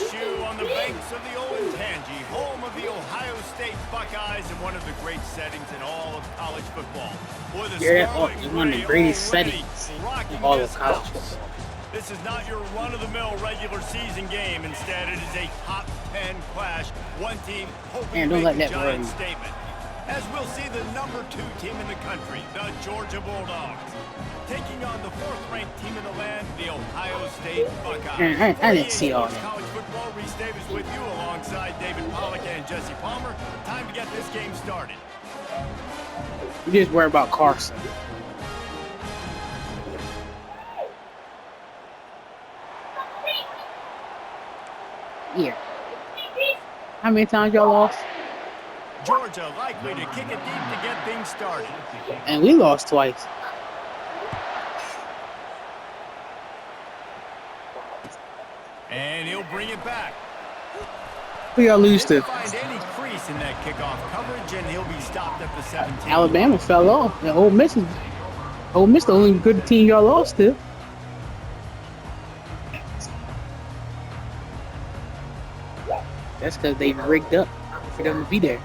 LSU on the banks of the Olentangy, home of the Ohio State Buckeyes and one of the great settings in all of college football. Boy, the It's one of the greatest settings in all of college football. This is not your run-of-the-mill regular season game. Instead, it is a top 10 clash. One team hoping to make a giant statement. As we'll see the number 2 team in the country, the Georgia Bulldogs, taking on the 4th-ranked team in the land, the Ohio State Buckeyes. I didn't see all that. College football, Reese Davis with you alongside David Pollack and Jesse Palmer. Time to get this game started. You just worry about Carson. Yeah. How many times y'all lost? Georgia likely to kick it deep to get things started. And we lost twice. And he'll bring it back. Who y'all lose to? Find any crease in that kickoff coverage, and he'll be stopped at the 17. Alabama fell off. And Ole Miss the only good team y'all lost to. That's because they rigged up for them to be there.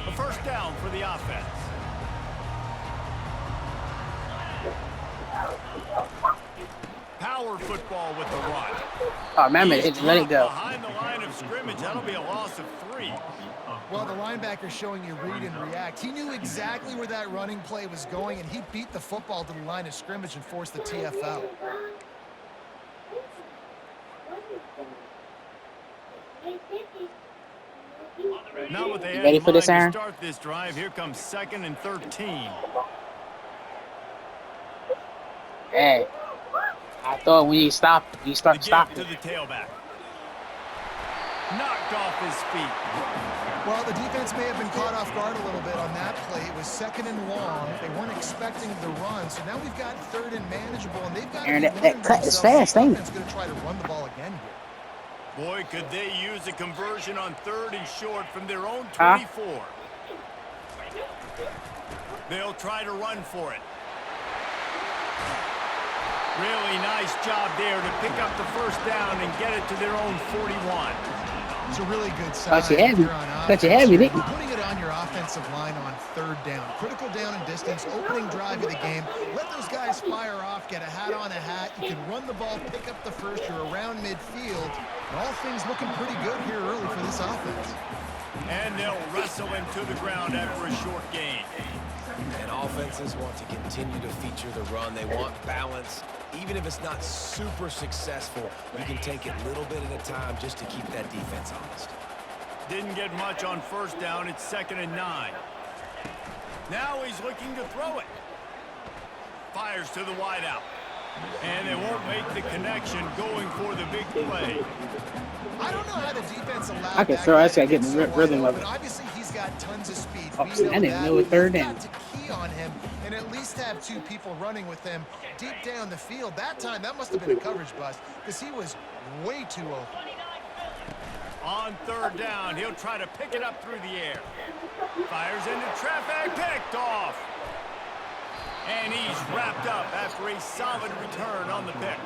A first down for the offense. Power football with the run. Oh, man, let it go. Behind the line of scrimmage, that'll be a loss of 3. Well, the linebacker showing you read and react. He knew exactly where that running play was going, and he beat the football to the line of scrimmage and forced the TFL. Now what they ready for this, Aaron? Start this drive. Here comes 2nd and 13. Hey, I thought when you start stopping. To the tailback. Knocked off his feet. Well, the defense may have been caught off guard a little bit on that play. It was 2nd and long. They weren't expecting the run, so now we've got 3rd and manageable, and they've got Aaron, that cut is fast, ain't it? Going to try to run the ball again here. Boy, could they use a conversion on 3rd and short from their own 24. They'll try to run for it. Really nice job there to pick up the first down and get it to their own 41. It's a really good sign. Thought you had me, didn't you? Putting it on your offensive line on 3rd down. Critical down and distance, opening drive of the game. Let those guys fire off, get a hat on a hat. You can run the ball, pick up the first. You're around midfield. And all things looking pretty good here early for this offense. And they'll wrestle him to the ground after a short gain. And offenses want to continue to feature the run. They want balance. Even if it's not super successful, you can take it little bit at a time just to keep that defense honest. Didn't get much on 1st down. It's 2nd and 9. Now he's looking to throw it. Fires to the wideout. And they won't make the connection going for the big play. I don't know how the defense allowed I can throw. I gotta get the rhythm of it. Obviously, he's got tons of speed. Oh, see, I didn't know a 3rd down. To key on him and at least have 2 people running with him deep down the field. That time, that must have been a coverage bust because he was way too open. On 3rd down, he'll try to pick it up through the air. Fires into traffic, picked off. And he's wrapped up after a solid return on the pick.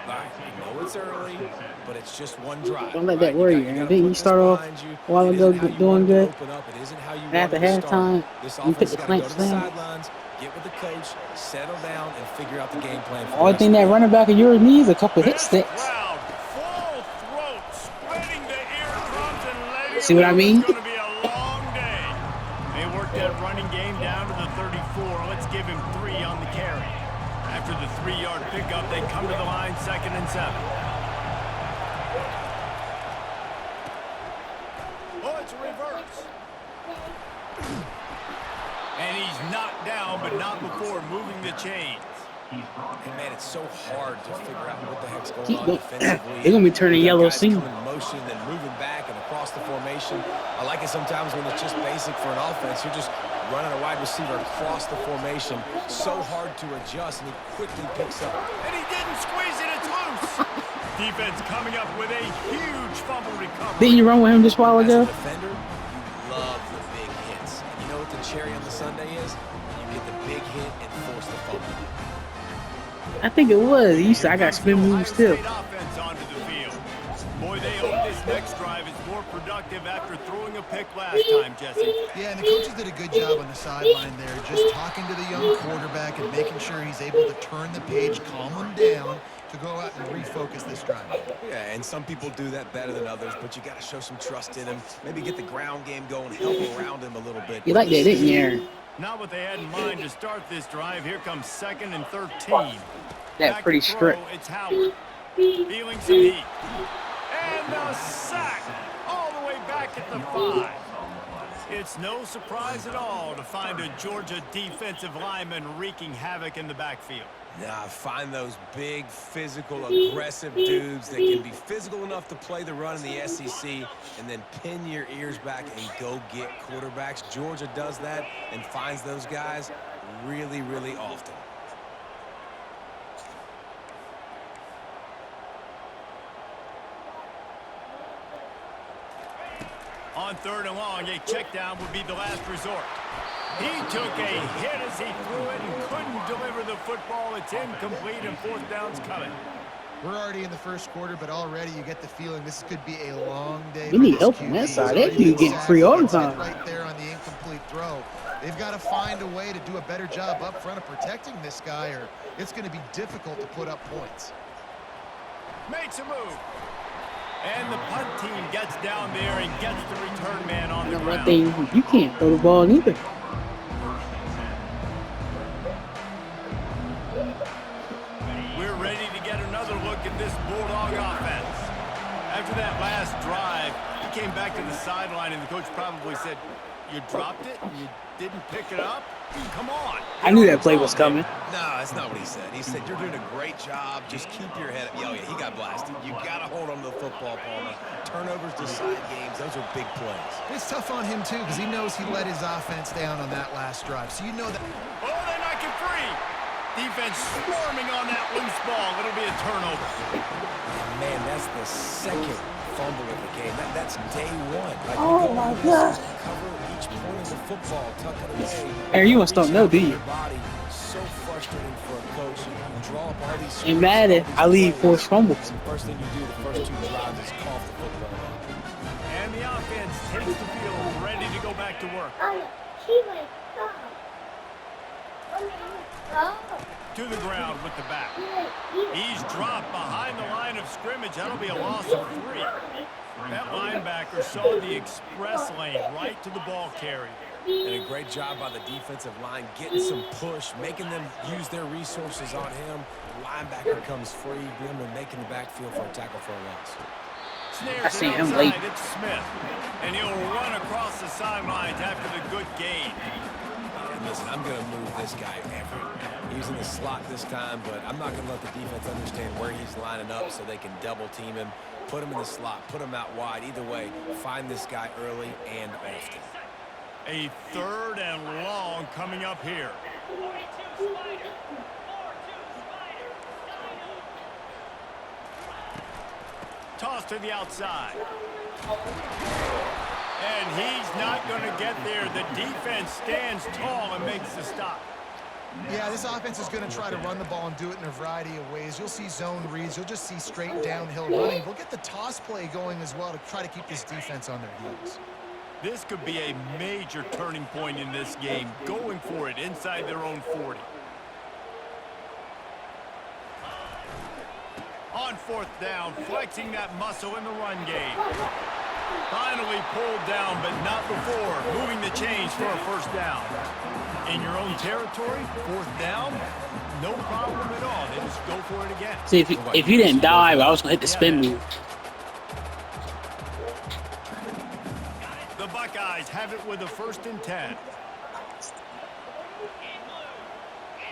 All right, I know it's early, but it's just one drive. Don't let that worry you. Didn't you start off a while ago doing good? And after halftime, you pick the clamps down. Get with the coach, settle down, and figure out the game plan. Only thing that running back of yours needs a couple hit sticks. See what I mean? It's going to be a long day. They worked that running game down to the 34. Let's give him 3 on the carry. After the 3-yard pickup, they come to the line 2nd and 7. Oh, it's a reverse. And he's knocked down, but not before moving the chains. And man, it's so hard to figure out what the heck's going on defensively. They're going to be turning yellow season. Motion, then moving back and across the formation. I like it sometimes when it's just basic for an offense. You're just running a wide receiver across the formation. So hard to adjust, and he quickly picks up. And he didn't squeeze it. It's loose. Defense coming up with a huge fumble recovery. Didn't you run with him just a while ago? As a defender, you love the big hits. And you know what the cherry on the sundae is? You get the big hit and force the fumble. I think it was. I got spin moves too. Offense onto the field. Boy, they hope this next drive is more productive after throwing a pick last time, Jesse. Yeah, and the coaches did a good job on the sideline there, just talking to the young quarterback and making sure he's able to turn the page, calm him down, to go out and refocus this drive. Yeah, and some people do that better than others, but you got to show some trust in him. Maybe get the ground game going, help around him a little bit. You like that, didn't you, Aaron? Not what they had in mind to start this drive. Here comes 2nd and 13. That's pretty strict. It's Howard. Feeling some heat. And the sack all the way back at the 5. It's no surprise at all to find a Georgia defensive lineman wreaking havoc in the backfield. Nah, find those big, physical, aggressive dudes that can be physical enough to play the run in the SEC and then pin your ears back and go get quarterbacks. Georgia does that and finds those guys really, really often. On 3rd and long, a check down would be the last resort. He took a hit as he threw it and couldn't deliver the football. It's incomplete and 4th down's coming. We're already in the first quarter, but already you get the feeling this could be a long day. We need help on that side. That dude getting free all the time. Right there on the incomplete throw. They've got to find a way to do a better job up front of protecting this guy, or it's going to be difficult to put up points. Makes a move. And the punt team gets down there and gets the return man on the ground. You can't throw the ball either. We're ready to get another look at this Bulldog offense. After that last drive, he came back to the sideline and the coach probably said, "You dropped it? You didn't pick it up? Come on." I knew that play was coming. No, that's not what he said. He said, "You're doing a great job. Just keep your head up." Oh, yeah, he got blasted. You got to hold on to the football, Palmer. Turnovers decide games. Those are big plays. It's tough on him, too, because he knows he let his offense down on that last drive. So you know that. Oh, they knock it free. Defense swarming on that loose ball. It'll be a turnover. Man, that's the 2nd fumble of the game. That's day 1. Like, Oh, my God. Cover each point of the football, tuck it away. Aaron, you must don't know, do you? So frustrating for a coach. You draw up all these. And Madden, I leave forced fumbles. First thing you do the first 2 drives is cough the football out. And the offense takes the field, ready to go back to work. To the ground with the back. He's dropped behind the line of scrimmage. That'll be a loss of 3. That linebacker saw the express lane right to the ball carrier. And a great job by the defensive line, getting some push, making them use their resources on him. The linebacker comes free, Grimmer making the backfield for a tackle for a loss. I see him late. It's Smith, and he'll run across the sidelines after the good gain. And listen, I'm going to move this guy everywhere. He's in the slot this time, but I'm not going to let the defense understand where he's lining up so they can double team him, put him in the slot, put him out wide. Either way, find this guy early and often. A 3rd and long coming up here. Toss to the outside. And he's not going to get there. The defense stands tall and makes the stop. Yeah, this offense is going to try to run the ball and do it in a variety of ways. You'll see zone reads. You'll just see straight downhill running. We'll get the toss play going as well to try to keep this defense on their heels. This could be a major turning point in this game, going for it inside their own 40. On 4th down, flexing that muscle in the run game. Finally pulled down, but not before moving the chains for a 1st down. In your own territory, 4th down, no problem at all. They just go for it again. See, if you didn't dive, I was going to hit the spin move. The Buckeyes have it with a 1st and 10.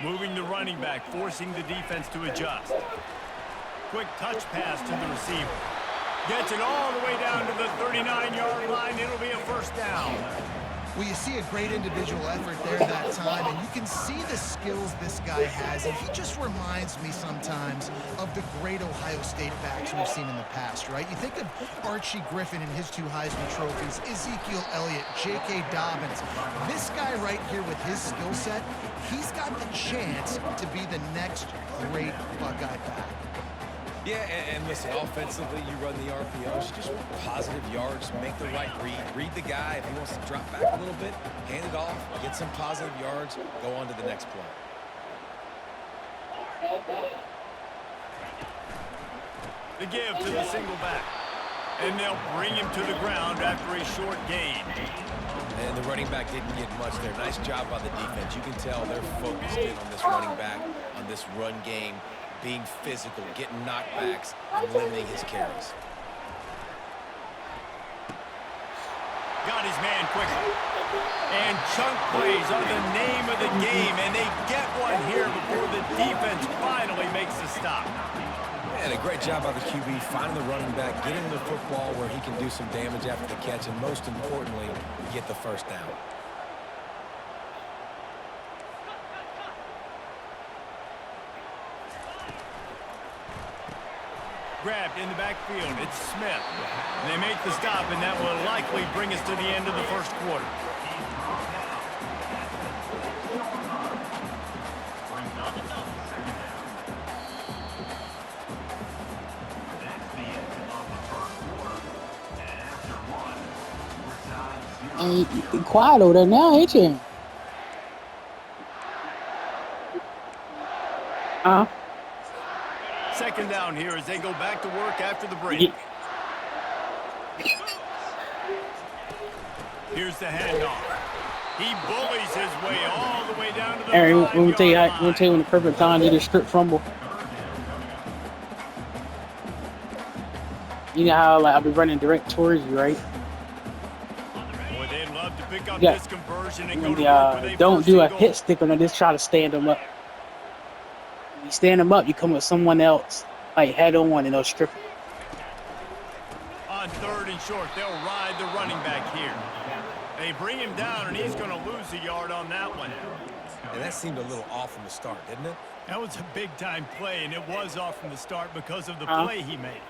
Moving the running back, forcing the defense to adjust. Quick touch pass to the receiver. Gets it all the way down to the 39-yard line. It'll be a 1st down. Well, you see a great individual effort there that time, and you can see the skills this guy has, and he just reminds me sometimes of the great Ohio State backs we've seen in the past, right? You think of Archie Griffin and his 2 Heisman trophies, Ezekiel Elliott, J.K. Dobbins. This guy right here with his skill set, he's got the chance to be the next great Buckeye back. Yeah, and listen, offensively, you run the RPOs, just positive yards, make the right read the guy. If he wants to drop back a little bit, hand it off, get some positive yards, go on to the next play. The give to the single back. And they'll bring him to the ground after a short gain. And the running back didn't get much there. Nice job by the defense. You can tell they're focused in on this running back, on this run game, being physical, getting knockbacks, and limiting his carries. Got his man quickly. And chunk plays are the name of the game, and they get one here before the defense finally makes the stop. And a great job by the QB, finding the running back, getting the football where he can do some damage after the catch, and most importantly, get the first down. Grabbed in the backfield. It's Smith. And they make the stop, and that will likely bring us to the end of the first quarter. And you quiet over there now, ain't you? Second down here as they go back to work after the break. Yeah. Here's the handoff. He bullies his way all the way down to the Aaron, let me tell you, line. when the perfect time to do the strip fumble. You know how like I'll be running direct towards you, right? Boy, they'd love to pick up Yeah. this conversion and go When to work with a don't first do a and goal. hit stick on them, just try to stand them up. You stand them up, you come with someone else, like head on, and they'll strip it. On third and short, they'll ride the running back here. They bring him down, and he's going to lose a yard on that one. And that seemed a little off from the start, didn't it? That was a big-time play, and it was off from the start because of the play he made.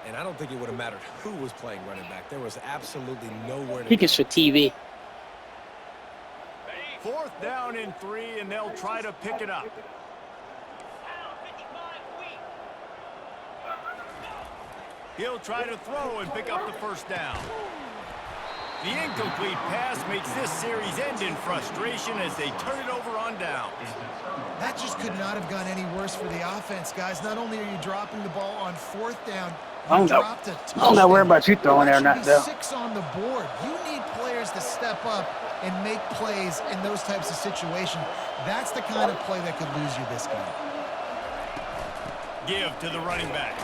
And I don't think it would have mattered who was playing running back. There was absolutely nowhere to He go. gets for TV. Fourth down and 3, and they'll try to pick it up. He'll try to throw and pick up the first down. The incomplete pass makes this series end in frustration as they turn it over on downs. That just could not have gone any worse for the offense, guys. Not only are you dropping the ball on fourth down, I you don't know. dropped a touchdown. I'm not worried about you throwing there or That not, should be though. 6 on the board. You need players to step up and make plays in those types of situations. That's the kind of play that could lose you this game. Give to the running back.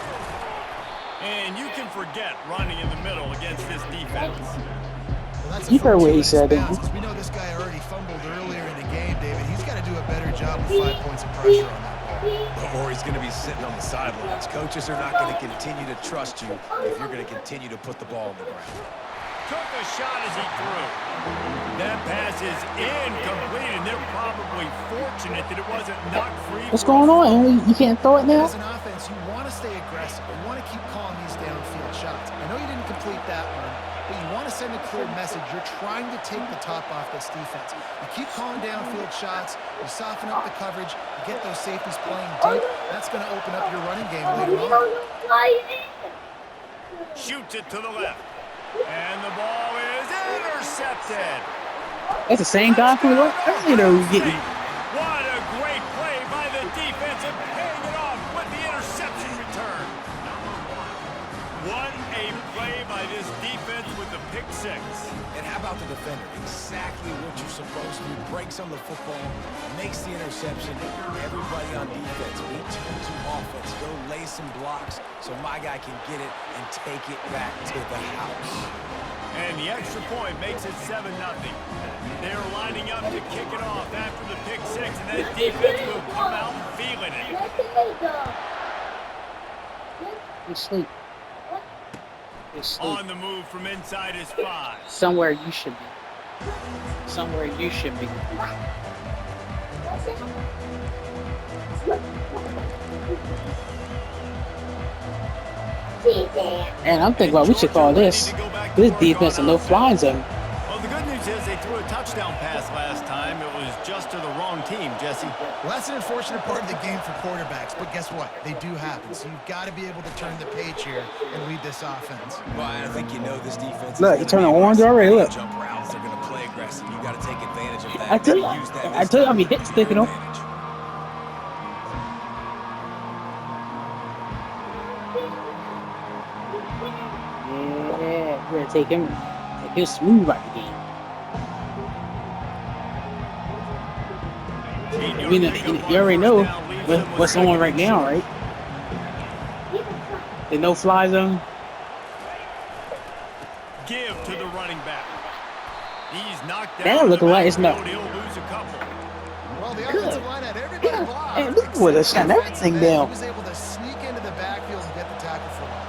And you can forget running in the middle against this defense. Well, that's You heard what he said, didn't didn't you? We know this guy already fumbled earlier in the game, David. He's got to do a better job with 5 points of pressure on that ball. Or he's going to be sitting on the sidelines. Coaches are not going to continue to trust you if you're going to continue to put the ball on the ground. Took a shot as he threw. That pass is incomplete, and they're probably fortunate that it wasn't knocked free. What's going on? You can't throw it now? As an offense, you want to stay aggressive. You want to keep calling these downfield shots. I know you didn't complete that one, but you want to send a clear message. You're trying to take the top off this defense. You keep calling downfield shots. You soften up the coverage. You get those safeties playing deep. That's going to open up your running game later on. Shoots it to the left. And the ball is intercepted. That's the same guy from earlier we getting. What a great play by the defense and paying it off with the interception return. What a play by this defense with the pick six. And how about the defender? Exactly what you're supposed to do. Breaks on the football, makes the interception. Everybody on defense, we turn to offense. Go lay some blocks so my guy can get it and take it back to the house. And the extra point makes it 7-0. They're lining up to kick it off after the pick six, and that defense will come out feeling it. You sleep. You sleep. On the move from inside his 5. Somewhere you should be. Somewhere you should be. And I'm thinking about we should call this defense a no-fly zone. Well, the good news is they threw a touchdown pass last time. It was just to the wrong team, Jesse. Well, that's an unfortunate part of the game for quarterbacks, but guess what? They do happen, so you've got to be able to turn the page here and lead this offense. Well, I think you know this defense. Look, you turn orange already. Look. Jump routes. They're going to play aggressive. You got to take advantage of that. I tell you, I'll be hit sticking them. Yeah, we're gonna take him smooth out the game. You already know what's on right now, right? The no-fly zone. Give to the running back. He's knocked down. That looking like it's not. He'll lose a couple. Well, the offensive line had everybody blocked. Hey, look where they're shutting everything down. He was able to sneak into the backfield and get the tackle for loss.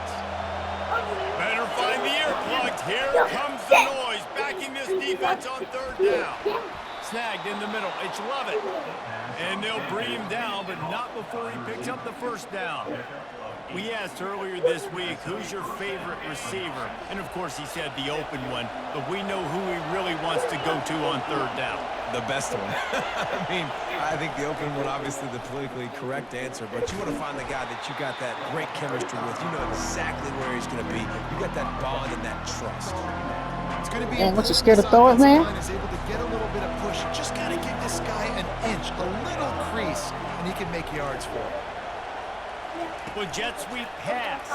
Better find the earplugs. Here comes the noise. Backing this defense on third down. Snagged in the middle. It's Lovett. And they'll bring him down, but not before he picks up the first down. We asked earlier this week, who's your favorite receiver? And, of course, he said the open one. But we know who he really wants to go to on third down. The best one. I mean, I think the open one, obviously the politically correct answer, but you want to find the guy that you got that great chemistry with. You know exactly where he's going to be. You got that bond and that trust. It's going to be what, you scared to throw it, man? Is able to get a little bit of push. Just got to give this guy an inch, a little crease, and he can make yards for it. With jet sweep pass.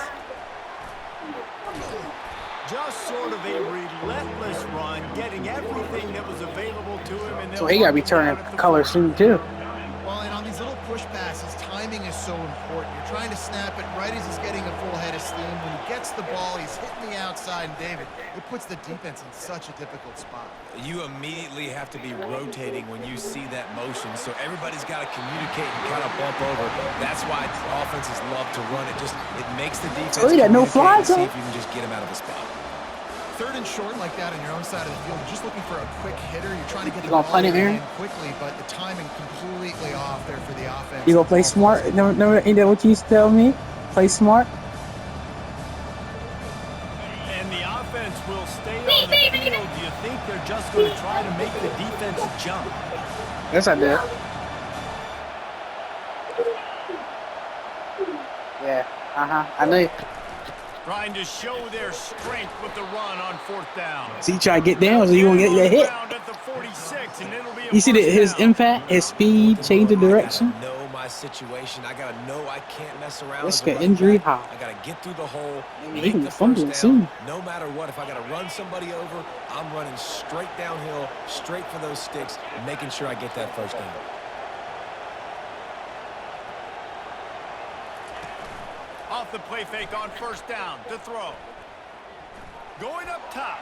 Just sort of a relentless run, getting everything that was available to him. And so he got to be turning color soon, too. Well, and on these little push passes, timing is so important. You're trying to snap it right as he's getting a full head of steam. When he gets the ball, he's hitting the outside, and David, it puts the defense in such a difficult spot. You immediately have to be rotating when you see that motion, so everybody's got to communicate and kind of bump over. That's why offenses love to run it. It makes the defense. So he got no flies, see if you can just get him out of the spot. Third and short like that on your own side of the field, you're just looking for a quick hitter. You're trying to get the ball in quickly, but the timing completely off there for the offense. You gonna play smart? No, ain't that what you used to tell me? Play smart. And the offense will stay on the field. Do you think they're just going to try to make the defense jump? Yes, I did. Yeah. I know. Trying to show their strength with the run on fourth down. See, try to get down so you won't get that hit. At the 46, and it'll be you see his impact, his speed, change of direction. I know my situation. I gotta know I can't mess around. Risk an injury high. I gotta get through the hole. He can fumble it soon. No matter what, if I gotta run somebody over, I'm running straight downhill, straight for those sticks, making sure I get that first down. Off the play fake on first down to throw. Going up top.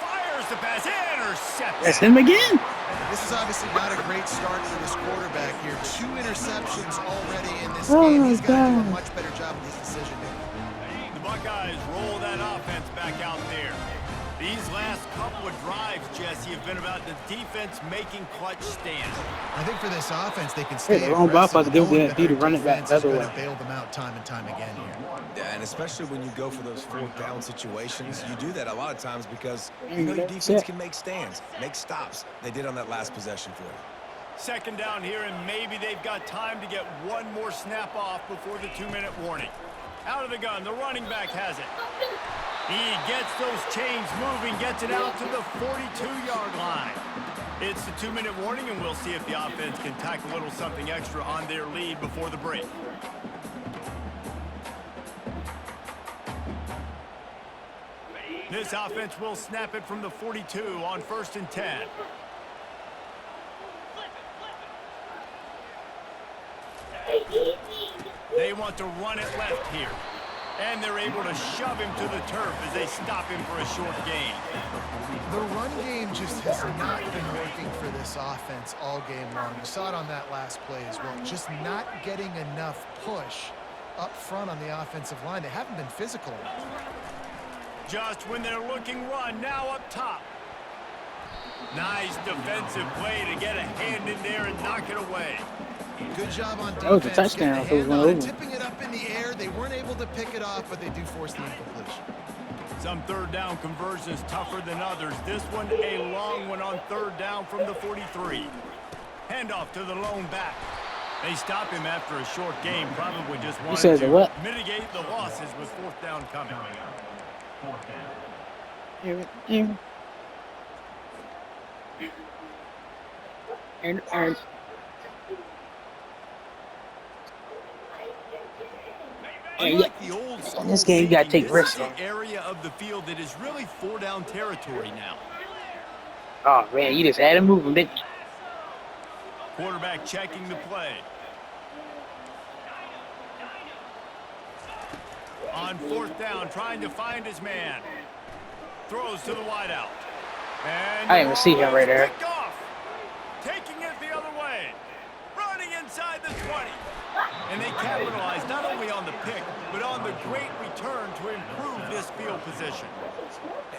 Fires the pass. Intercepted. That's him again. This is obviously not a great start for this quarterback here. 2 interceptions already in this game. He's got to do a much better job with his decision making. The Buckeyes roll that offense back out there. These last couple of drives, Jesse, have been about the defense making clutch stands. I think for this offense, they can stay wrong aggressive. to run it back the other way. Bail them out time and time again here. Yeah, and especially when you go for those fourth down situations, you do that a lot of times because you know your defense can make stands, make stops. They did on that last possession for you. Second down here, and maybe they've got time to get one more snap off before the 2-minute warning. Out of the gun, the running back has it. He gets those chains moving, gets it out to the 42-yard line. It's the 2-minute warning, and we'll see if the offense can tack a little something extra on their lead before the break. This offense will snap it from the 42 on 1st and 10. They want to run it left here. And they're able to shove him to the turf as they stop him for a short gain. The run game just has not been working for this offense all game long. You saw it on that last play as well. Just not getting enough push up front on the offensive line. They haven't been physical enough. Just when they're looking run, now up top. Nice defensive play to get a hand in there and knock it away. Good job on defense. That was a touchdown. If it was over. Tipping it up in the air. They weren't able to pick it off, but they do force the incompletion. Some third down conversions tougher than others. This one a long one on third down from the 43. Handoff to the lone back. They stop him after a short game. Probably just wanted to mitigate the losses with fourth down coming. Unlike the old school, this game you gotta take risks. This is the area of the field that is really four-down territory now. Oh man, you just had to move him, didn't you? Quarterback checking the play. On fourth down, trying to find his man. Throws to the wideout. And I didn't even see him right there. Off. Taking it the other way. Running inside the 20. And they capitalize not only on the pick, but on the great return to improve this field position.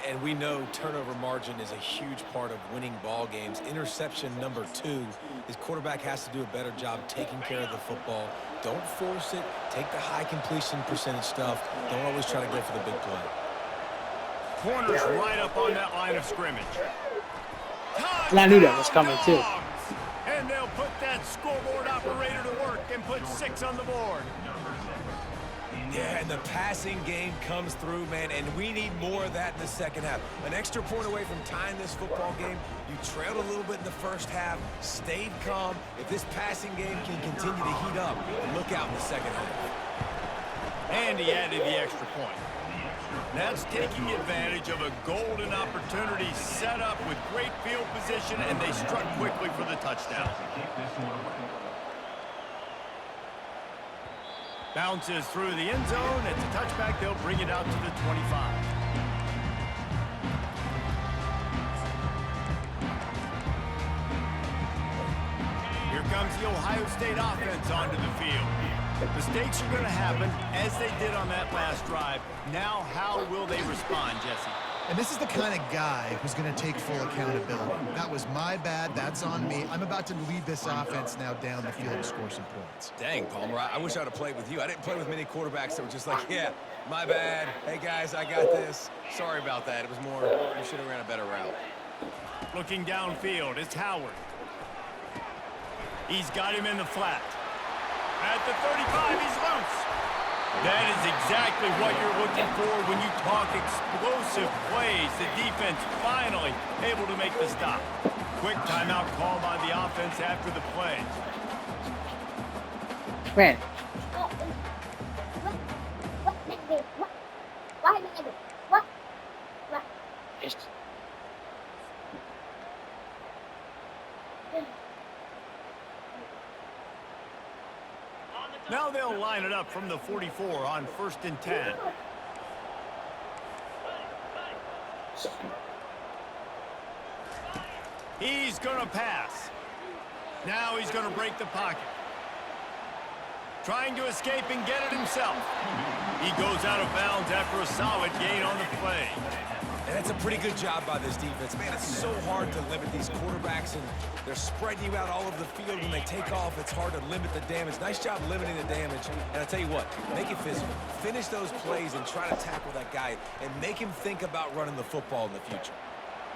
And we know turnover margin is a huge part of winning ball games. Interception number 2. His quarterback has to do a better job taking care of the football. Don't force it. Take the high completion percentage stuff. Don't always try to go for the big play. Corners right up on that line of scrimmage. And I knew that was coming too. And they'll put that scoreboard operator to work and put 6 on the board. Yeah, and the passing game comes through, man, and we need more of that in the second half. An extra point away from tying this football game. You trailed a little bit in the first half, stayed calm. If this passing game can continue to heat up, look out in the second half. And he added the extra point. That's taking advantage of a golden opportunity set up with great field position, and they struck quickly for the touchdown. Bounces through the end zone. It's a touchback. They'll bring it out to the 25. Here comes the Ohio State offense onto the field. Mistakes are going to happen, as they did on that last drive. Now, how will they respond, Jesse? And this is the kind of guy who's going to take full accountability. That was my bad. That's on me. I'm about to lead this offense now down the field to score some points. Dang, Palmer, I wish I would have played with you. I didn't play with many quarterbacks that were just like, yeah, my bad. Hey, guys, I got this. Sorry about that. It was more, we should have ran a better route. Looking downfield, it's Howard. He's got him in the flat. At the 35, he's loose. That is exactly what you're looking for when you talk explosive plays. The defense finally able to make the stop. Quick timeout call by the offense after the play. Man. Now they'll line it up from the 44 on 1st and 10. He's going to pass. Now he's going to break the pocket. Trying to escape and get it himself. He goes out of bounds after a solid gain on the play. And that's a pretty good job by this defense. Man, it's so hard to limit these quarterbacks, and they're spreading you out all over the field. When they take off, it's hard to limit the damage. Nice job limiting the damage. And I tell you what, make it physical. Finish those plays and try to tackle that guy and make him think about running the football in the future.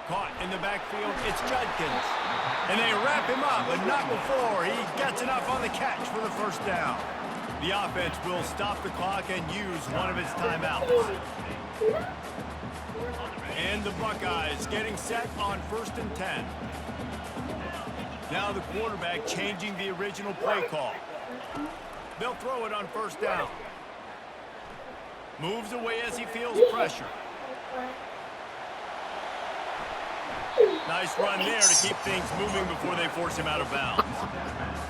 Caught in the backfield, it's Judkins. And they wrap him up, but not before he gets enough on the catch for the first down. The offense will stop the clock and use one of its timeouts. And the Buckeyes getting set on 1st and 10. Now the quarterback changing the original play call. They'll throw it on 1st down. Moves away as he feels pressure. Nice run there to keep things moving before they force him out of bounds.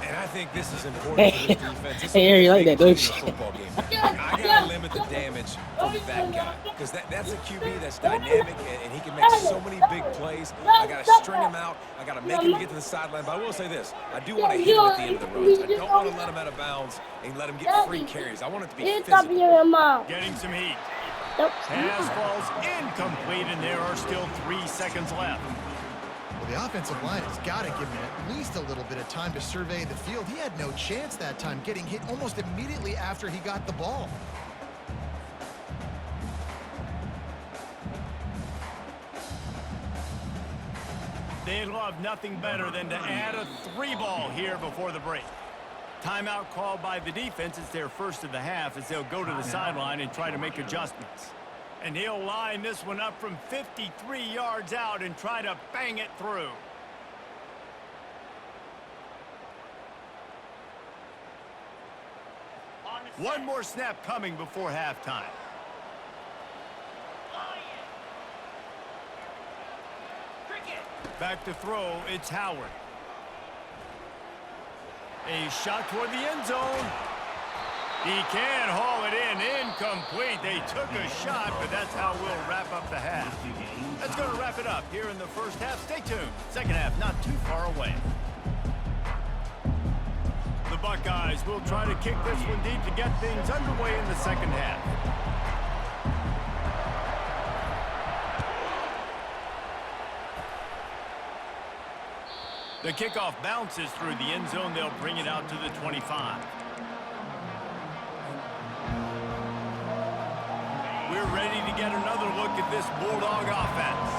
And I think this is important for this defense. This Hey, you like that, don't you? football game. I got to limit the damage from that guy, because that's a QB that's dynamic, and he can make so many big plays. I got to string him out. I got to make him get to the sideline. But I will say this. I do want to hit him at the end of the runs. I don't want to let him out of bounds and let him get free carries. I want it to be physical. Getting some heat. Pass falls incomplete, and there are still 3 seconds left. The offensive line has got to give him at least a little bit of time to survey the field. He had no chance that time, getting hit almost immediately after he got the ball. They'd love nothing better than to add a 3-ball here before the break. Timeout called by the defense. It's their first of the half as they'll go to the sideline and try to make adjustments. And he'll line this one up from 53 yards out and try to bang it through. One more snap coming before halftime. Back to throw, it's Howard. A shot toward the end zone. He can haul it in, incomplete. They took a shot, but that's how we'll wrap up the half. That's going to wrap it up here in the first half. Stay tuned. Second half not too far away. The Buckeyes will try to kick this one deep to get things underway in the second half. The kickoff bounces through the end zone. They'll bring it out to the 25. We're ready to get another look at this Bulldog offense.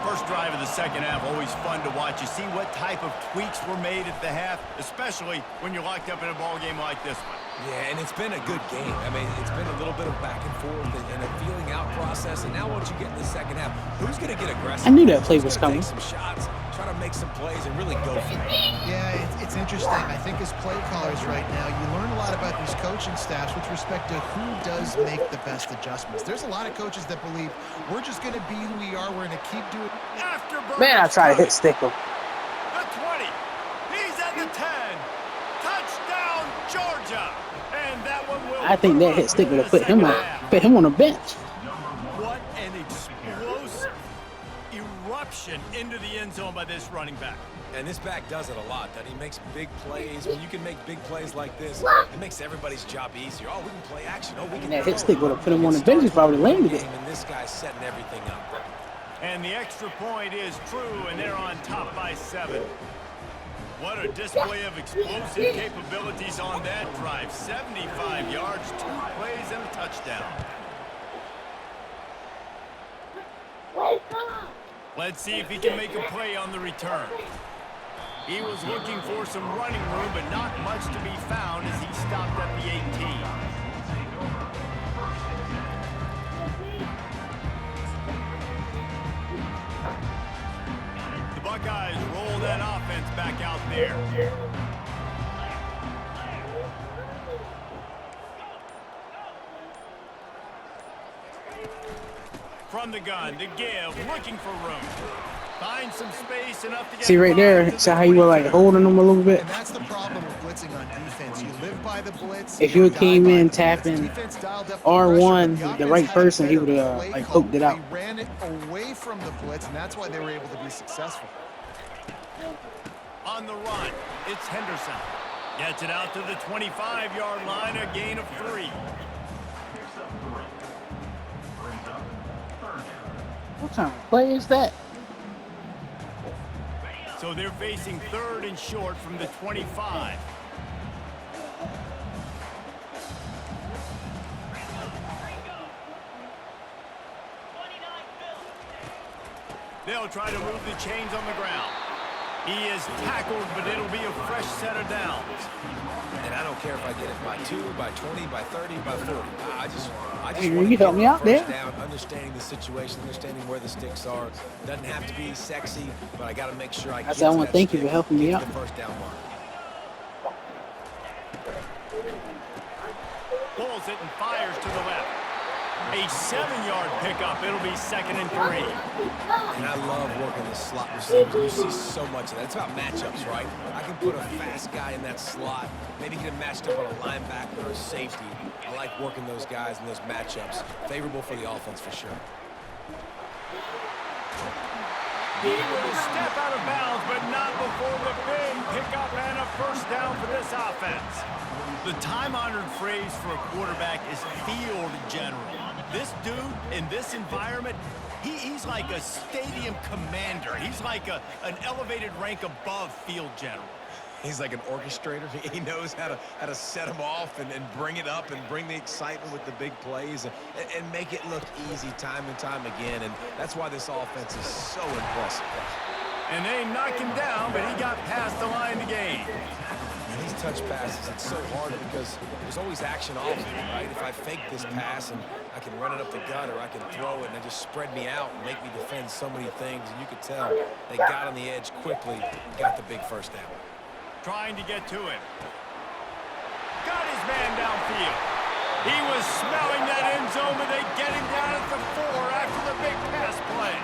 First drive of the second half, always fun to watch. You see what type of tweaks were made at the half, especially when you're locked up in a ball game like this one. Yeah, and it's been a good game. I mean, it's been a little bit of back and forth and a feeling out process. And now once you get in the second half, who's going to get aggressive? I knew that play was coming. Take some shots, try to make some plays, and really go for it. Yeah, it's interesting. I think as play callers right now, you learn a lot about these coaching staffs with respect to who does make the best adjustments. There's a lot of coaches that believe we're just going to be who we are. We're going to keep doing. Man, I try to hit stick him. The 20. He's at the 10. Touchdown, Georgia. And that one will. I think that hit stick would have put him on the bench. What an explosive eruption into the end zone by this running back. And this back does it a lot. That he makes big plays. When you can make big plays like this, it makes everybody's job easier. Oh, we can play action. Oh, we can. And that hit stick would have put him on the bench. He probably landed it. And this guy's setting everything up. And the extra point is true, and they're on top by 7. What a display of explosive capabilities on that drive. 75 yards, 2 plays, and a touchdown. Let's see if he can make a play on the return. He was looking for some running room, but not much to be found as he stopped at the 18. Buckeyes roll that offense back out there. From the gun to give, looking for room. Find some space enough to get. See right there, see how you were like holding them a little bit? And that's the problem with blitzing on defense. You live by the blitz. If you came in tapping R1, the right person, he would have like poked it out. They ran it away from the blitz, and that's why they were able to be successful. On the run, it's Henderson. Gets it out to the 25-yard line, a gain of 3. What kind of play is that? So they're facing 3rd and short from the 25. They'll try to move the chains on the ground. He is tackled, but it'll be a fresh set of downs. And I don't care if I get it by 2, by 20, by 30, by 40. I just Hey, want you to help me out there. down, understanding the situation, understanding where the sticks are. Doesn't have to be sexy, but I got to make sure I get said I to want that to thank you stick, for helping me get out. to the first down mark. Pulls it and fires to the left. A 7-yard pickup. It'll be 2nd and 3. And I love working the slot receivers. You see so much of that. It's about matchups, right? I can put a fast guy in that slot, maybe get him matched up on a linebacker or a safety. I like working those guys in those matchups. Favorable for the offense for sure. He will step out of bounds, but not before the big pickup and a first down for this offense. The time-honored phrase for a quarterback is field general. this dude in this environment, he's like a stadium commander. He's like an elevated rank above field general. He's like an orchestrator. He knows how to set them off and bring it up and bring the excitement with the big plays and make it look easy time and time again. And that's why this offense is so impressive. And they knocked him down, but he got past the line to gain. And these touch passes, it's so hard because there's always action off of it, right? If I fake this pass and I can run it up the gut or I can throw it and they just spread me out and make me defend so many things. And you could tell they got on the edge quickly and got the big first down. Trying to get to him. Got his man downfield. He was smelling that end zone, but they get him down at the 4 after the big pass play.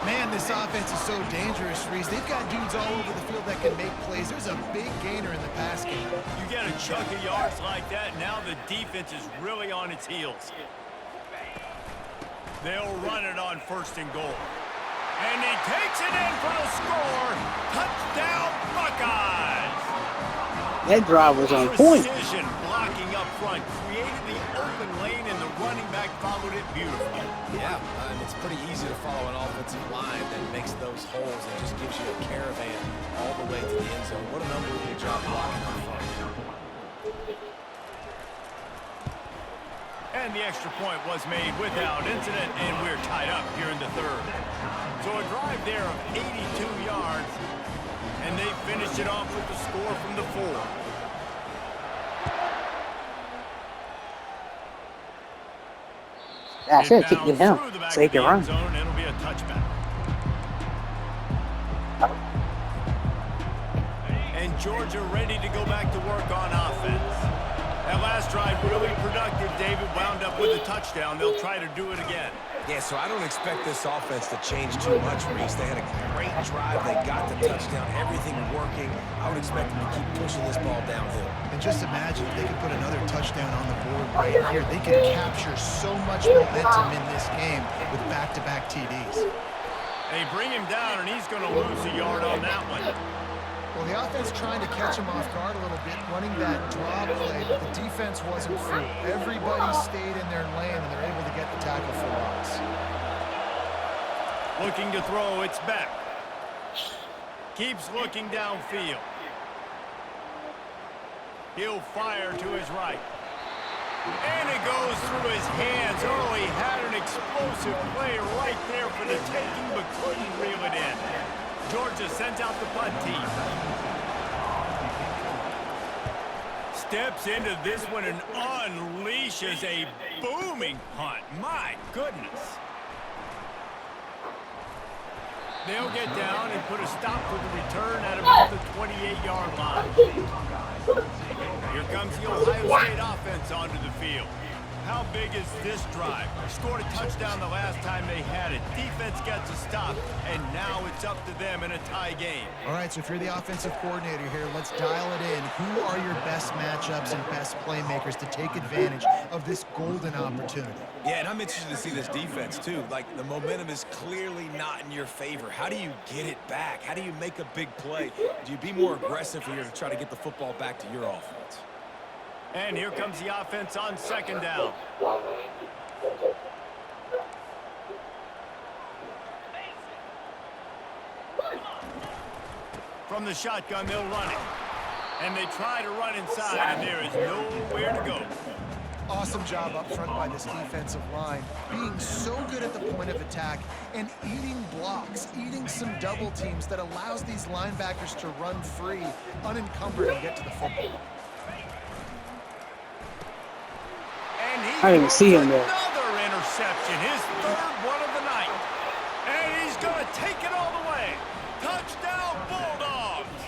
Man, this offense is so dangerous, Reese. They've got dudes all over the field that can make plays. There's a big gainer in the pass game. You get a chunk of yards like that, now the defense is really on its heels. They'll run it on 1st and goal. And he takes it in for the score. Touchdown, Buckeyes! That drive was on point. Precision blocking up front created the open lane, and the running back followed it beautifully. Yeah, and it's pretty easy to follow an offensive line that makes those holes and just gives you a caravan all the way to the end zone. What an unbelievable job blocking up front. And the extra point was made without incident, and we're tied up here in the 3rd. So a drive there of 82 yards, and they finished it off with the score from the 4. I should have kicked it him so he can run. Zone, it'll be a touchback. And Georgia ready to go back to work on offense. That last drive really productive. David wound up with a touchdown. They'll try to do it again. Yeah, so I don't expect this offense to change too much, Reese. They had a great drive. They got the touchdown. Everything working. I would expect them to keep pushing this ball downhill. And just imagine if they could put another touchdown on the board right here. They could capture so much momentum in this game with back-to-back TDs. They bring him down, and he's going to lose a yard on that one. Well, the offense trying to catch him off guard a little bit, running that draw play, but the defense wasn't fooled. Everybody stayed in their lane, and they're able to get the tackle for loss. Looking to throw, it's Beck. Keeps looking downfield. He'll fire to his right. And it goes through his hands. Oh, he had an explosive play right there for the taking, but couldn't reel it in. Georgia sends out the punt team. Steps into this one and unleashes a booming punt. My goodness. They'll get down and put a stop to the return at about the 28-yard line. Here comes the Ohio State offense onto the field. How big is this drive? Scored a touchdown the last time they had it. Defense gets a stop, and now it's up to them in a tie game. All right, so if you're the offensive coordinator here, let's dial it in. Who are your best matchups and best playmakers to take advantage of this golden opportunity? Yeah, and I'm interested to see this defense, too. Like, the momentum is clearly not in your favor. How do you get it back? How do you make a big play? Do you be more aggressive here to try to get the football back to your offense? And here comes the offense on 2nd down. From the shotgun, they'll run it. And they try to run inside, and there is nowhere to go. Awesome job up front by this defensive line, being so good at the point of attack and eating blocks, eating some double teams that allows these linebackers to run free, unencumbered, and get to the football. I didn't even see him there. Another interception, his 3rd one of the night. And he's going to take it all the way. Touchdown, Bulldogs.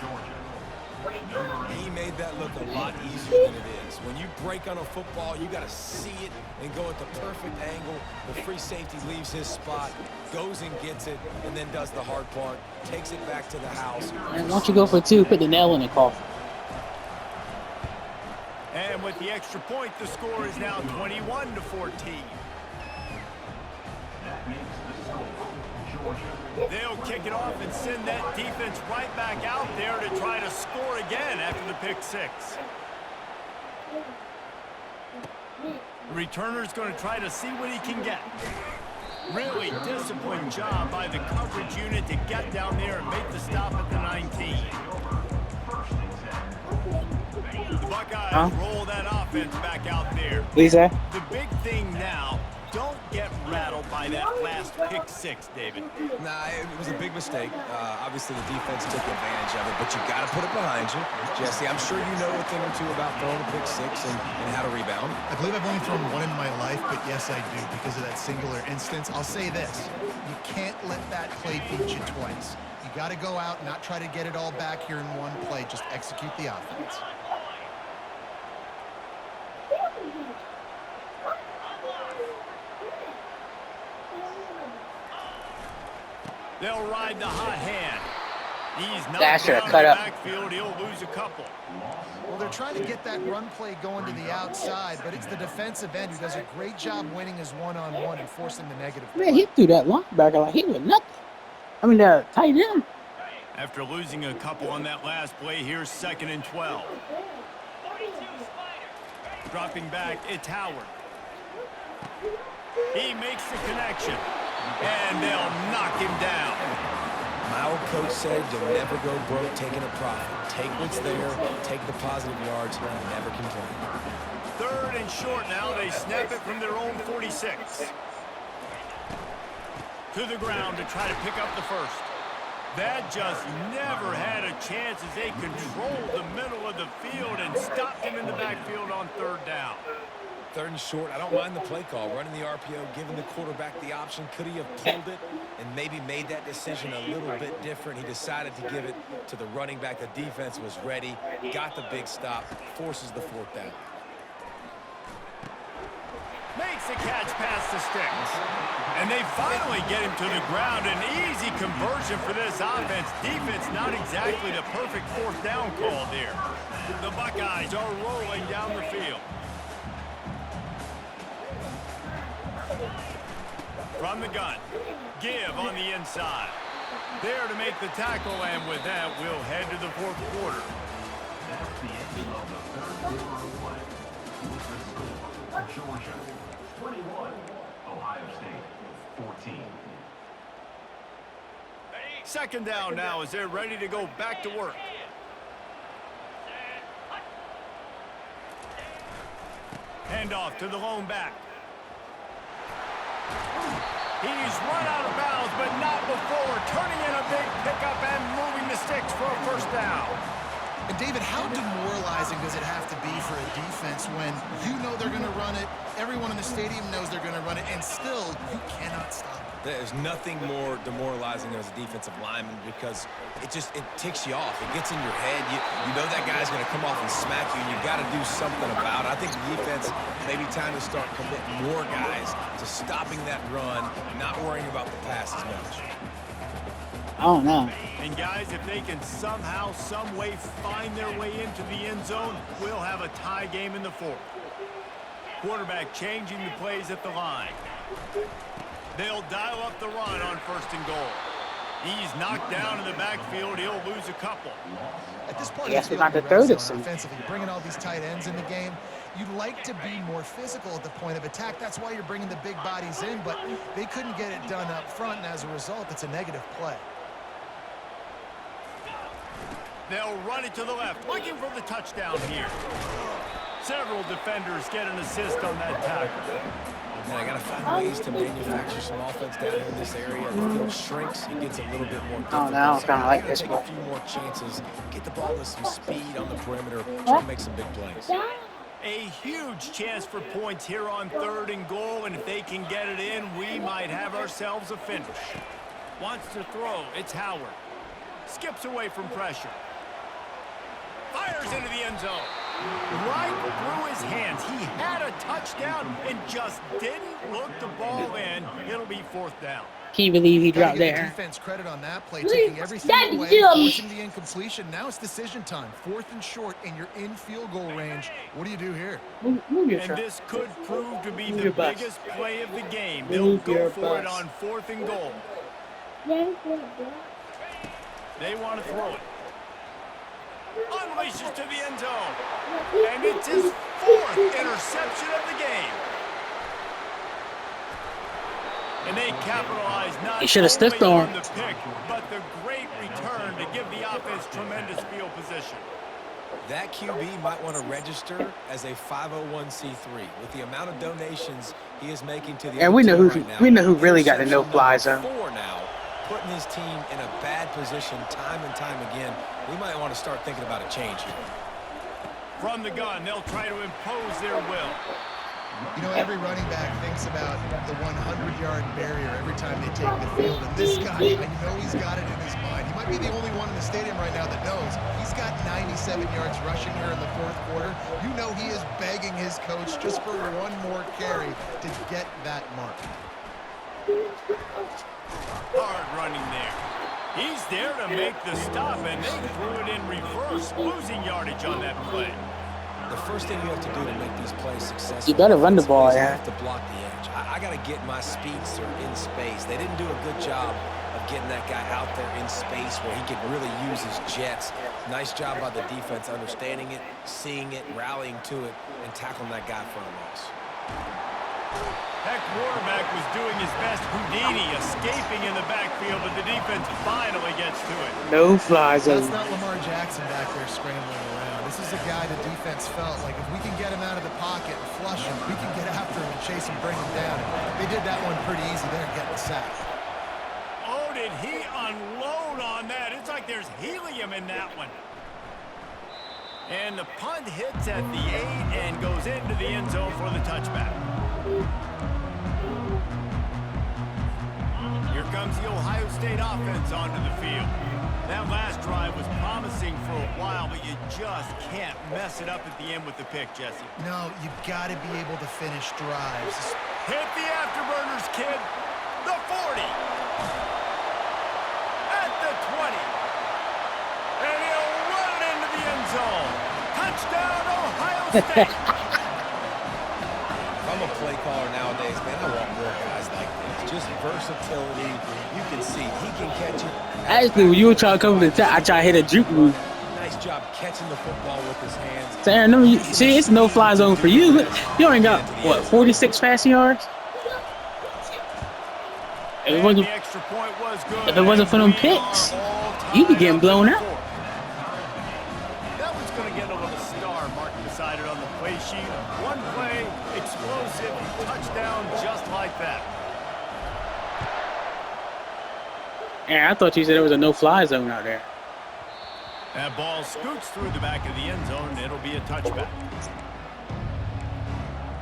He made that look a lot easier than it is. When you break on a football, you got to see it and go at the perfect angle. The free safety leaves his spot, goes and gets it, and then does the hard part, takes it back to the house. And once you go for 2, put the nail in the coffin. And with the extra point, the score is now 21-14. They'll kick it off and send that defense right back out there to try to score again after the pick 6. The returner's going to try to see what he can get. Really disciplined job by the coverage unit to get down there and make the stop at the 19. The Buckeyes roll that offense back out there. Lisa? The big thing now, don't get rattled by that last pick six, David. Nah, it was a big mistake. Obviously, the defense took advantage of it, but you got to put it behind you. Jesse, I'm sure you know a thing or two about throwing a pick six and how to rebound. I believe I've only thrown one in my life, but yes, I do because of that singular instance. I'll say this. You can't let that play beat you twice. You got to go out and not try to get it all back here in one play. Just execute the offense. They'll ride the hot hand. He's not Dasher, down in cut the up. backfield. He'll lose a couple. Well, they're trying to get that run play going to the outside, but it's the defensive end who does a great job winning his one-on-one and forcing the negative play. Man, he threw that linebacker like he was nothing. I mean, the tight end. After losing a couple on that last play, here's 2nd and 12. Dropping back, it's Howard. He makes the connection, and they'll knock him down. My old coach said you'll never go broke taking a profit. Take what's there, take the positive yards, and never complain. 3rd and short now. They snap it from their own 46. To the ground to try to pick up the first. That just never had a chance as they controlled the middle of the field and stopped him in the backfield on 3rd down. 3rd and short, I don't mind the play call. Running the RPO, giving the quarterback the option. Could he have pulled it and maybe made that decision a little bit different? He decided to give it to the running back. The defense was ready, got the big stop, forces the 4th down. Makes the catch past the sticks. And they finally get him to the ground. An easy conversion for this offense. Defense not exactly the perfect 4th down call there. The Buckeyes are rolling down the field. From the gun, give on the inside. There to make the tackle, and with that, we'll head to the 4th quarter. That's the end of the 3rd quarter of play. With the score, Georgia 21, Ohio State 14. 2nd down now as they're ready to go back to work. Hand off to the lone back. He's run out of bounds, but not before turning in a big pickup and moving the sticks for a 1st down. And David, how demoralizing does it have to be for a defense when you know they're going to run it, everyone in the stadium knows they're going to run it, and still you cannot stop it? There's nothing more demoralizing as a defensive lineman because it ticks you off. It gets in your head. You know that guy's going to come off and smack you, and you've got to do something about it. I think the defense maybe time to start committing more guys to stopping that run, not worrying about the pass as much. I don't know. And guys, if they can somehow, some way find their way into the end zone, we'll have a tie game in the 4th. Quarterback changing the plays at the line. They'll dial up the run on 1st and goal. He's knocked down in the backfield. He'll lose a couple. At this point, Yes, we're not to throw this thing. offensively, bringing all these tight ends in the game. You'd like to be more physical at the point of attack. That's why you're bringing the big bodies in, but they couldn't get it done up front, and as a result, it's a negative play. They'll run it to the left, looking for the touchdown here. Several defenders get an assist on that tackle. Man, I got to find ways to manufacture some offense down here in this area. The field shrinks. It gets a little bit more difficult. Oh, now I kind of like this Take one. a few more chances. Get the ball with some speed on the perimeter. Try to make some big plays. A huge chance for points here on 3rd and goal, and if they can get it in, we might have ourselves a finish. Wants to throw. It's Howard. Skips away from pressure. Fires into the end zone. Right through his hands. He had a touchdown and just didn't look the ball in. It'll be 4th down. Can you believe he Gotta dropped give the there? defense credit on that play, taking everything away, forcing the incompletion. Now it's decision time. 4th and short, and you're in field goal range. What do you do here? Move your And truck. this could prove to be Move the your bus. biggest play of the game. They'll Move go your for it bus. on 4th and goal. They want to throw it. Unleashes to the end zone. And it's his 4th interception of the game. And they capitalized not He should have only stiffed on on the pick, but the great return to give the offense tremendous field position. That QB might want to register as a 501c3 with the amount of donations he is making to the And we know who right now. we know who really got the no-fly Interception zone. number 4 now, putting his team in a bad position time and time again. We might want to start thinking about a change here. From the gun, they'll try to impose their will. You know, every running back thinks about the 100-yard barrier every time they take the field. And this guy, I know he's got it in his mind. He might be the only one in the stadium right now that knows. He's got 97 yards rushing here in the fourth quarter. You know he is begging his coach just for one more carry to get that mark. Hard running there. He's there to make the stop, and they threw it in reverse, losing yardage on that play. The first thing you have to do to make these plays successful, You better run the ball, is you yeah. have to block the edge. I got to get my speedster in space. They didn't do a good job of getting that guy out there in space where he could really use his jets. Nice job by the defense understanding it, seeing it, rallying to it, and tackling that guy for a loss. That quarterback was doing his best Houdini, escaping in the backfield, but the defense finally gets to it. No-fly zone. That's not Lamar Jackson back there scrambling around. This is a guy the defense felt like if we can get him out of the pocket and flush him, we can get after him and chase him, bring him down. And they did that one pretty easy there, getting the sack. Oh, did he unload on that? It's like there's helium in that one. And the punt hits at the 8 and goes into the end zone for the touchback. Here comes the Ohio State offense onto the field. That last drive was promising for a while, but you just can't mess it up at the end with the pick, Jesse. No, you got to be able to finish drives. Hit the afterburners, kid. The 40. At the 20. And he'll run it into the end zone. Touchdown, Ohio State. If I'm a play caller nowadays, man, I want more guys like this. Just versatility. You can see he can catch it. Actually, when you were trying to come to the top, I try to hit a juke move. Nice job catching the football with his hands. So, Aaron, no, see, it's no-fly zone for you. You only got, what, 46 passing yards? If it wasn't, The extra point was good. if it wasn't for them picks, you'd be getting blown out. That one's going to get a little star marked beside it on the play sheet. One play, explosive, touchdown just like that. Aaron, I thought you said there was a no-fly zone out there. That ball scoots through the back of the end zone. It'll be a touchback.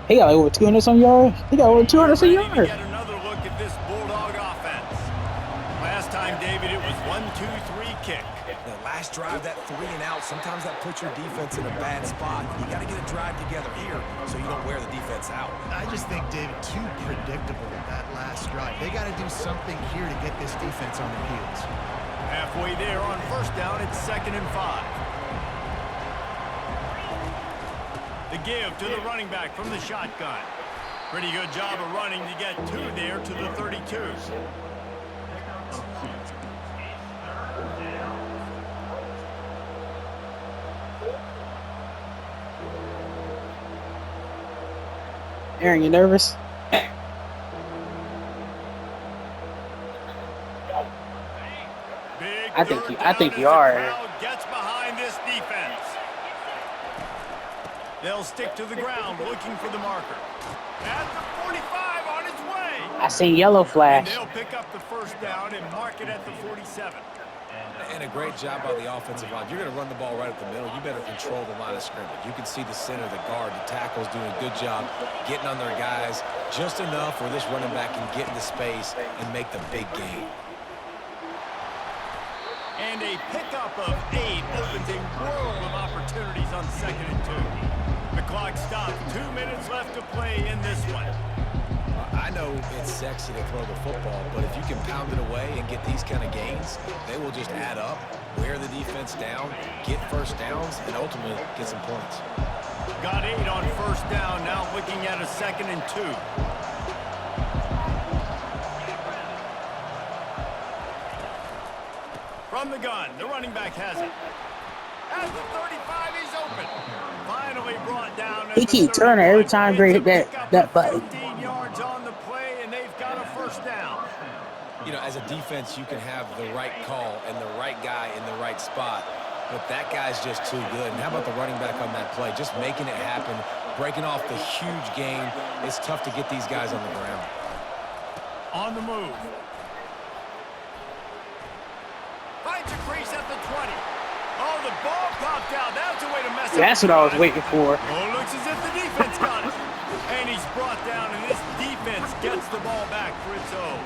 He got like over 200 some yards. He got over 200 some Ready to yards. get another look at this Bulldog offense. Last time, David, it was 1-2-3 kick. The last drive, that 3 and out, sometimes that puts your defense in a bad spot. You got to get a drive together here so you don't wear the defense out. I just think, David, too predictable that last drive. They got to do something here to get this defense on their heels. Halfway there on first down, it's 2nd and 5. The give to the running back from the shotgun. Pretty good job of running to get 2 there to the 32. Aaron, you nervous? Big I think third you down are. as the crowd gets behind this defense. They'll stick to the ground looking for the marker. At the 45 on its way. I seen yellow And flash. they'll pick up the first down and mark it at the 47. And a great job by the offensive line. You're going to run the ball right at the middle. You better control the line of scrimmage. You can see the center, the guard, the tackles doing a good job getting on their guys just enough where this running back can get into space and make the big game. And a pickup of 8 opens a world of opportunities on 2nd and 2. The clock stops. 2 minutes left to play in this one. I know it's sexy to throw the football, but if you can pound it away and get these kind of gains, they will just add up, wear the defense down, get first downs, and ultimately get some points. Got 8 on first down. Now looking at a 2nd and 2. From the gun, the running back has it. At the 35, he's open. Finally brought down. He keep turning every time they hit that button. 15 yards on the play, and they've got a first first down. You know, as a defense, you can have the right call and the right guy in the right spot, but that guy's just too good. And how about the running back on that play? Just making it happen, breaking off the huge gain. It's tough to get these guys on the ground. On the move. Finds a crease at the 20. Oh, the ball popped out. That's a way to mess up. That's what I was waiting for. Oh, it looks as if the defense got it. And he's brought down, and this defense gets the ball back for its own.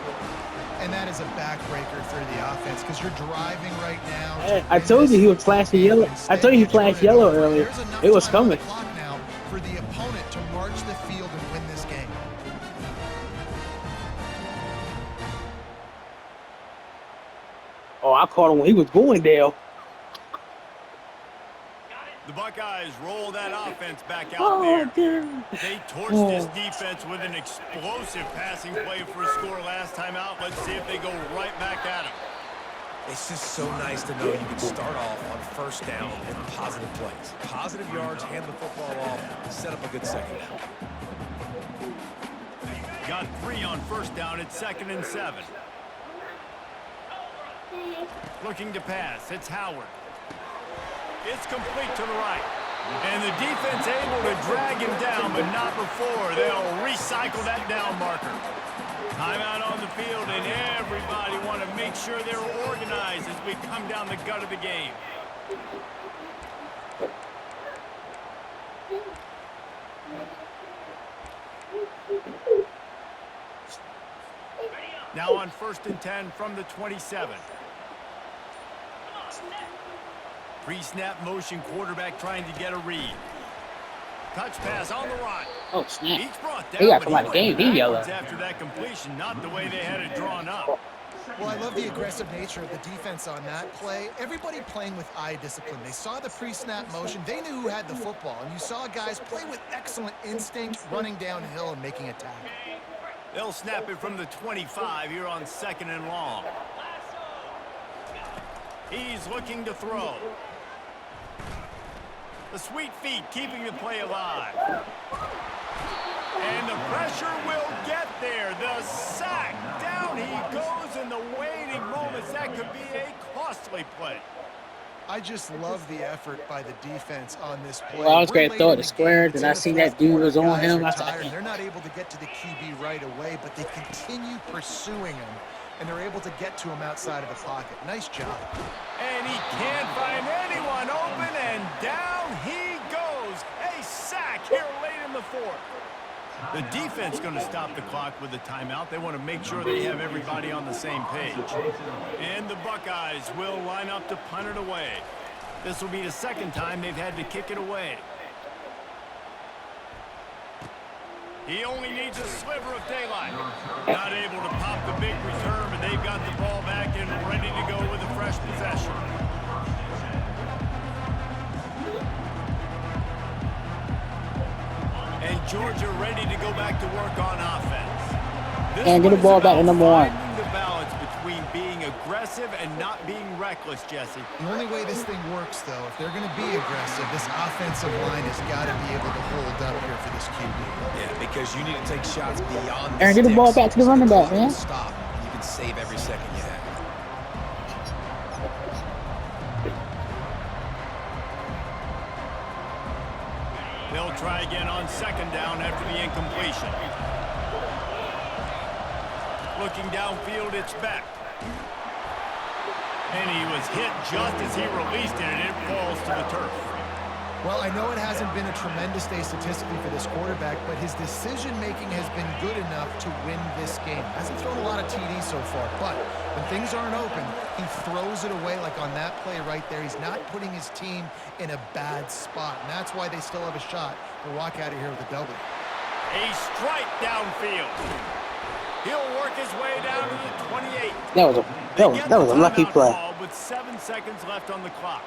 And that is a backbreaker for the offense because you're driving right now. Hey, I told you he was flashing yellow. I told you he flashed yellow earlier. It was coming. Now for the opponent to march the field and win this game. Oh, I caught him when he was going down. The Buckeyes roll that offense back out there. Dude. They torched this defense with an explosive passing play for a score last time out. Let's see if they go right back at him. It's just so nice to know you can start off on first down and positive plays. Positive yards, hand the football off, set up a good second down. Got 3 on first down. It's 2nd and 7. Looking to pass. It's Howard. It's complete to the right. And the defense able to drag him down, but not before. They'll recycle that down marker. Timeout on the field, and everybody want to make sure they're organized as we come down the gut of the game. Now on 1st and 10 from the 27. Pre-snap motion, quarterback trying to get a read. Touch pass on the run. Oh, snap. Each brought down, He got but come out of the game. He went yellow. backwards after that completion, not the way they had it drawn up. Well, I love the aggressive nature of the defense on that play. Everybody playing with eye discipline. They saw the pre-snap motion. They knew who had the football. And you saw guys play with excellent instinct, running downhill and making a tackle. They'll snap it from the 25 here on 2nd and long. He's looking to throw. The sweet feet keeping the play alive. And the pressure will get there. The sack. Down he goes in the waiting moments. That could be a costly play. I just love the effort by the defense on this play. Well, I was going to throw it to square, then I seen that dude was on him. I said, they're not able to get to the QB right away, but they continue pursuing him, and they're able to get to him outside of the pocket. Nice job. And he can't find anyone open, and down he goes. A sack here late in the 4th. The defense going to stop the clock with a timeout. They want to make sure they have everybody on the same page. And the Buckeyes will line up to punt it away. This will be the 2nd time they've had to kick it away. He only needs a sliver of daylight. Not able to pop the big return, but they've got the ball back and ready to go with a fresh possession. And Georgia ready to go back to work on offense. This and get the ball back to number 1. finding the balance between being aggressive and not being reckless, Jesse. The only way this thing works, though, if they're going to be aggressive, this offensive line has got to be able to hold up here for this QB. Yeah, because you need to take shots beyond the Aaron, get the ball sticks. back to the running back, man. Stop. You can save every second you have. They'll try again on 2nd down after the incompletion. Looking downfield, it's Beck. And he was hit just as he released it, and it falls to the turf. Well, I know it hasn't been a tremendous day statistically for this quarterback, but his decision-making has been good enough to win this game. Hasn't thrown a lot of TDs so far, but when things aren't open, he throws it away like on that play right there. He's not putting his team in a bad spot, and that's why they still have a shot to walk out of here with a W. A strike downfield. He'll work his way down to the 28. That was a lucky play. With 7 seconds left on the clock.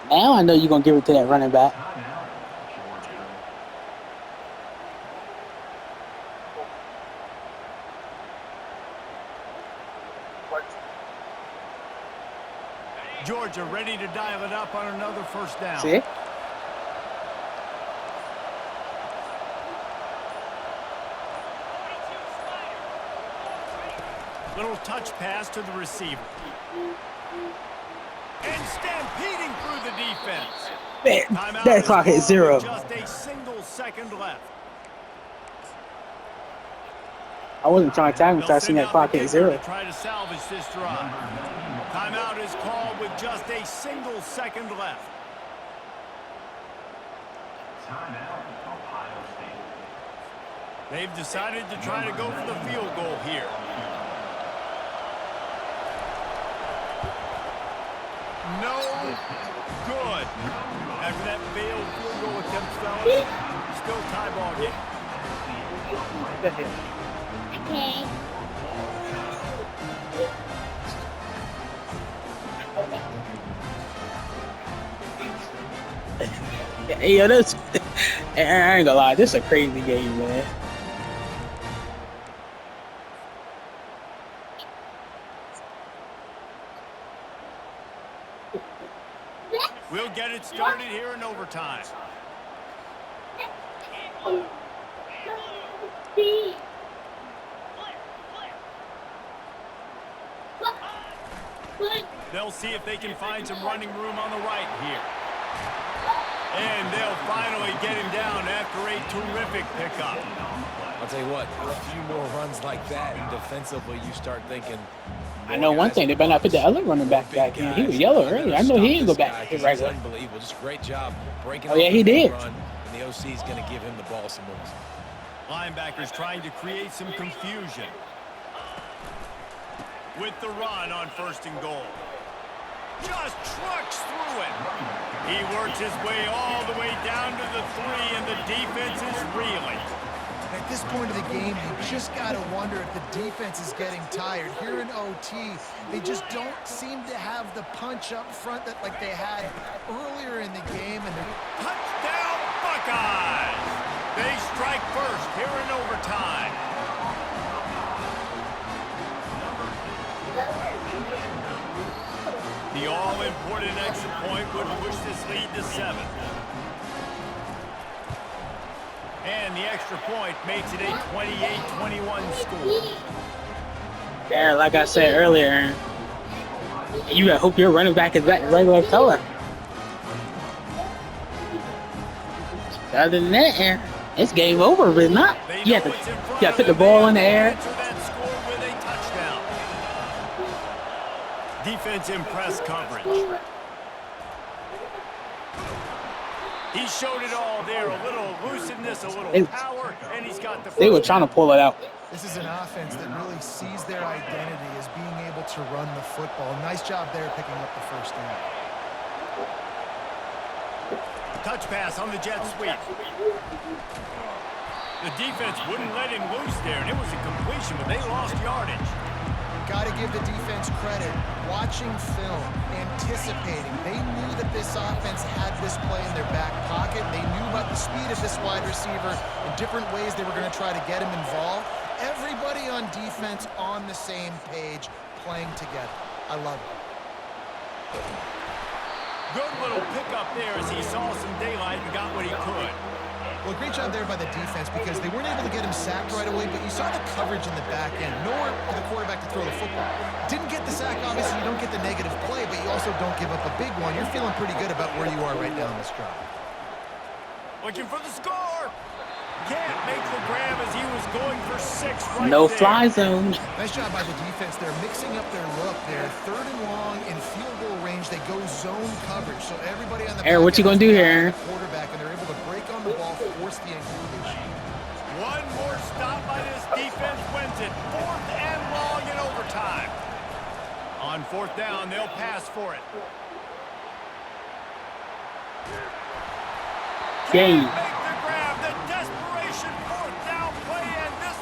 Now I know you're going to give it to that running back. Georgia ready to dial it up on another 1st down. See? Little touch pass to the receiver. And stampeding through the defense. Man, that clock hit 0. Just a single second left. I wasn't trying to tackle him, so I seen that clock hit 0. Try to salvage this drive. Timeout is called with just a single second left. Timeout, Ohio State. They've decided to try to go for the field goal here. No good. After that failed field goal attempt, fellas, still tie ball game. Okay. Hey, yo, this, I ain't gonna lie, this is a crazy game, man. We'll get it started here in overtime. They'll see if they can find some running room on the right here. And they'll finally get him down after a terrific pickup. I'll tell you what, a few more runs like that, and defensively you start thinking. I know one thing, they better not put the other running back in. He was yellow earlier. I know he didn't go back to regular. Unbelievable. Just great job breaking. Oh, yeah, he did. Run, and the OC is going to give him the ball some more. Linebackers trying to create some confusion. With the run on 1st and goal. Just trucks through it. He works his way all the way down to the 3, and the defense is reeling. At this point of the game, you just got to wonder if the defense is getting tired. Here in OT, they just don't seem to have the punch up front that like they had earlier in the game. And touchdown Buckeyes! They strike first here in overtime. The all-important extra point would push this lead to 7. And the extra point makes it a 28-21 score. Yeah, like I said earlier, you gotta hope your running back is back in regular color. Other than that, Aaron, it's game over, but it's not. You have to put the ball in the air. Defense in press coverage. He showed it all there. A little elusiveness, a little power, and he's got the... They were trying to pull it out. This is an offense that really sees their identity as being able to run the football. Nice job there picking up the 1st down. Touch pass on the jet sweep. The defense wouldn't let him loose there, and it was a completion, but they lost yardage. Got to give the defense credit. Watching film, anticipating. They knew that this offense had this play in their back pocket. They knew about the speed of this wide receiver and different ways they were going to try to get him involved. Everybody on defense on the same page, playing together. I love it. Good little pickup there as he saw some daylight and got what he could. Well, great job there by the defense because they weren't able to get him sacked right away, but you saw the coverage in the back end. Nowhere for the quarterback to throw the football. Didn't get the sack, obviously you don't get the negative play, but you also don't give up a big one. You're feeling pretty good about where you are right now in this drive. Looking for the score. Can't make the grab as he was going for 6 right No there. fly zone. Nice job by the defense. They're mixing up their look. They're 3rd and long in field goal range. They go zone coverage. So everybody on the Aaron, what you gonna do here, Aaron? Quarterback, and they're able to break on the ball, force the inclusion. One more stop by this defense wins it. 4th and long in overtime. On 4th down, they'll pass for it. Game.